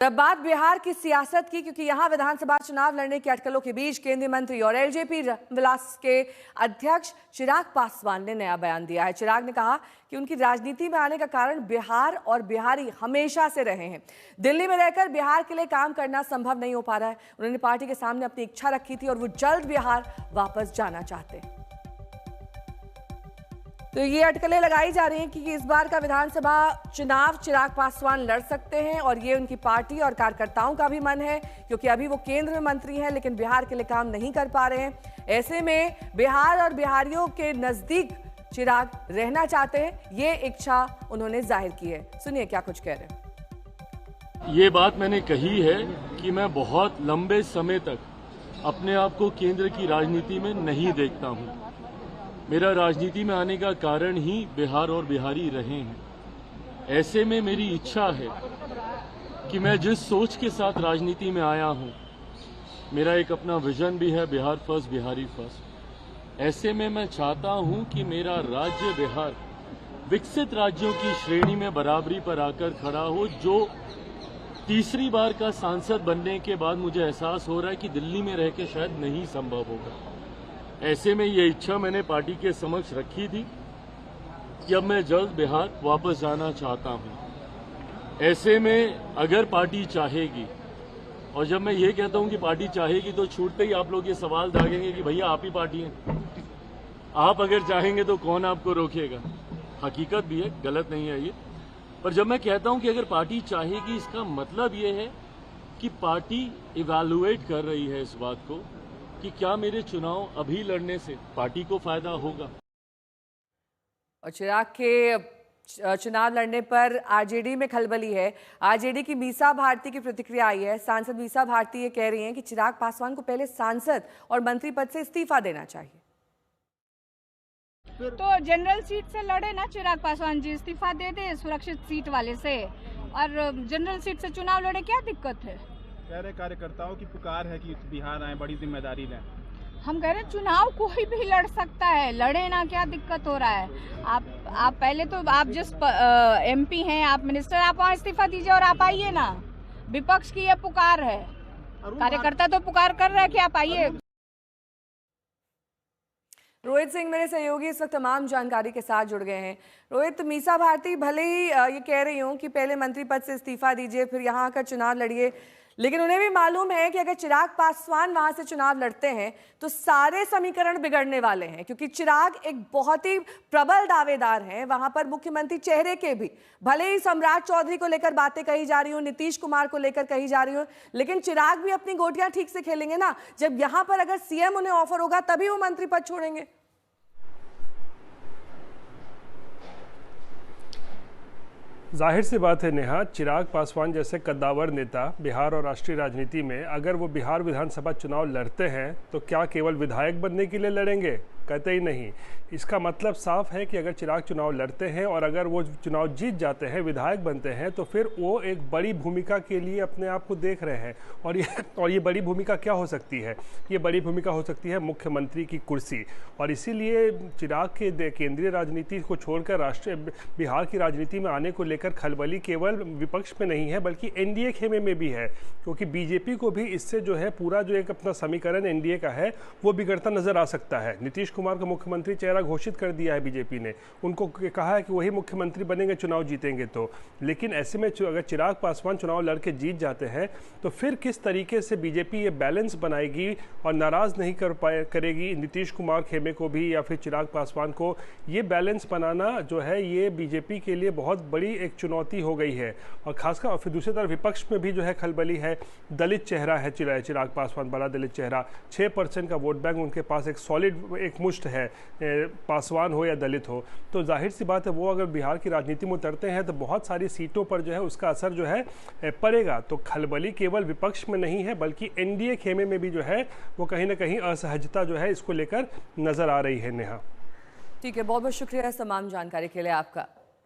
अब बात बिहार की सियासत की, क्योंकि यहां विधानसभा चुनाव लड़ने की अटकलों के बीच केंद्रीय मंत्री और एलजेपी विलास के अध्यक्ष चिराग पासवान ने नया बयान दिया है। चिराग ने कहा कि उनकी राजनीति में आने का कारण बिहार और बिहारी हमेशा से रहे हैं। दिल्ली में रहकर बिहार के लिए काम करना संभव नहीं हो पा रहा है। उन्होंने पार्टी के सामने अपनी इच्छा रखी थी और वो जल्द बिहार वापस जाना चाहते हैं। तो ये अटकलें लगाई जा रही हैं कि इस बार का विधानसभा चुनाव चिराग पासवान लड़ सकते हैं और ये उनकी पार्टी और कार्यकर्ताओं का भी मन है, क्योंकि अभी वो केंद्र में मंत्री हैं लेकिन बिहार के लिए काम नहीं कर पा रहे हैं। ऐसे में बिहार और बिहारियों के नजदीक चिराग रहना चाहते हैं, ये इच्छा उन्होंने जाहिर की है। सुनिए क्या कुछ कह रहे हैं। ये बात मैंने कही है कि मैं बहुत लंबे समय तक अपने आप को केंद्र की राजनीति में नहीं देखता हूँ। मेरा राजनीति में आने का कारण ही बिहार और बिहारी रहे हैं। ऐसे में मेरी इच्छा है कि मैं जिस सोच के साथ राजनीति में आया हूं, मेरा एक अपना विजन भी है, बिहार फर्स्ट बिहारी फर्स्ट। ऐसे में मैं चाहता हूं कि मेरा राज्य बिहार विकसित राज्यों की श्रेणी में बराबरी पर आकर खड़ा हो, जो तीसरी बार का सांसद बनने के बाद मुझे एहसास हो रहा है कि दिल्ली में रह के शायद नहीं संभव होगा। ऐसे में ये इच्छा मैंने पार्टी के समक्ष रखी थी कि अब मैं जल्द बिहार वापस जाना चाहता हूं। ऐसे में अगर पार्टी चाहेगी, और जब मैं ये कहता हूं कि पार्टी चाहेगी तो छूटते ही आप लोग ये सवाल दागेंगे कि भैया आप ही पार्टी हैं, आप अगर चाहेंगे तो कौन आपको रोकेगा। हकीकत भी है, गलत नहीं है ये। पर जब मैं कहता हूं कि अगर पार्टी चाहेगी, इसका मतलब ये है कि पार्टी इवैल्यूएट कर रही है इस बात को कि क्या मेरे चुनाव अभी लड़ने से पार्टी को फायदा होगा। और चिराग के चुनाव लड़ने पर आरजेडी में खलबली है। आरजेडी की मीसा भारती की प्रतिक्रिया आई है। सांसद मीसा भारती ये कह रही हैं कि चिराग पासवान को पहले सांसद और मंत्री पद से इस्तीफा देना चाहिए। तो जनरल सीट से लड़े ना चिराग पासवान जी, इस्तीफा दे दे सुरक्षित सीट वाले से, और जनरल सीट से चुनाव लड़े, क्या दिक्कत है। कह रहे कार्यकर्ताओं की पुकार है कि बिहार आए, बड़ी जिम्मेदारी लें। हम कह रहे हैं चुनाव कोई भी लड़ सकता है, लड़े ना, क्या दिक्कत हो रहा है। आप पहले तो आप जिस एमपी हैं, आप मिनिस्टर, आप वहाँ इस्तीफा दीजिए और आप आइए ना। विपक्ष की ये पुकार है, कार्यकर्ता तो पुकार कर रहे हैं कि आप आइए। रोहित सिंह मेरे सहयोगी इस वक्त तमाम जानकारी के साथ जुड़ गए हैं। रोहित, मीसा भारती भले ही ये कह रही हूँ कि पहले मंत्री पद से इस्तीफा दीजिए फिर यहाँ आकर चुनाव लड़िए, लेकिन उन्हें भी मालूम है कि अगर चिराग पासवान वहां से चुनाव लड़ते हैं तो सारे समीकरण बिगड़ने वाले हैं, क्योंकि चिराग एक बहुत ही प्रबल दावेदार हैं। वहां पर मुख्यमंत्री चेहरे के भी, भले ही सम्राट चौधरी को लेकर बातें कही जा रही हो, नीतीश कुमार को लेकर कही जा रही हो, लेकिन चिराग भी अपनी गोटियां ठीक से खेलेंगे ना। जब यहां पर अगर सीएम उन्हें ऑफर होगा तभी वो मंत्री पद छोड़ेंगे। जाहिर सी बात है नेहा, चिराग पासवान जैसे कद्दावर नेता बिहार और राष्ट्रीय राजनीति में अगर वो बिहार विधानसभा चुनाव लड़ते हैं तो क्या केवल विधायक बनने के लिए लड़ेंगे? कहते ही नहीं। इसका मतलब साफ है कि अगर चिराग चुनाव लड़ते हैं और अगर वो चुनाव जीत जाते हैं, विधायक बनते हैं, तो फिर वो एक बड़ी भूमिका के लिए अपने आप को देख रहे हैं। और ये बड़ी भूमिका क्या हो सकती है? ये बड़ी भूमिका हो सकती है मुख्यमंत्री की कुर्सी। और इसीलिए चिराग के केंद्रीय राजनीति को छोड़कर राष्ट्रीय बिहार की राजनीति में आने को लेकर खलबली केवल विपक्ष में नहीं है बल्कि एनडीए खेमे में भी है, क्योंकि बीजेपी को भी इससे जो है पूरा जो एक अपना समीकरण एनडीए का है वो बिगड़ता नजर आ सकता है। नीतीश कुमार को मुख्यमंत्री चेहरा घोषित कर दिया है बीजेपी ने, उनको कहा है कि वही मुख्यमंत्री बनेंगे चुनाव जीतेंगे तो। लेकिन ऐसे में अगर चिराग पासवान चुनाव लड़के जीत जाते हैं तो फिर किस तरीके से बीजेपी ये बैलेंस बनाएगी और नाराज नहीं करेगी नीतीश कुमार खेमे को भी या फिर चिराग पासवान को। ये बैलेंस बनाना जो है ये बीजेपी के लिए बहुत बड़ी एक चुनौती हो गई है। और खासकर और फिर दूसरी तरफ विपक्ष में भी जो है खलबली है। दलित चेहरा है चिराग पासवान, बड़ा दलित चेहरा, 6% का वोट बैंक उनके पास एक सॉलिड एक मुश्त है, पासवान हो या दलित हो। तो जाहिर सी बात है वो अगर बिहार की राजनीति में उतरते हैं तो बहुत सारी सीटों पर जो है उसका असर जो है पड़ेगा। तो खलबली केवल विपक्ष में नहीं है बल्कि एनडीए खेमे में भी जो है वो कहीं ना कहीं असहजता जो है इसको लेकर नजर आ रही है। नेहा, ठीक है, बहुत बहुत शुक्रिया इस तमाम जानकारी के लिए आपका।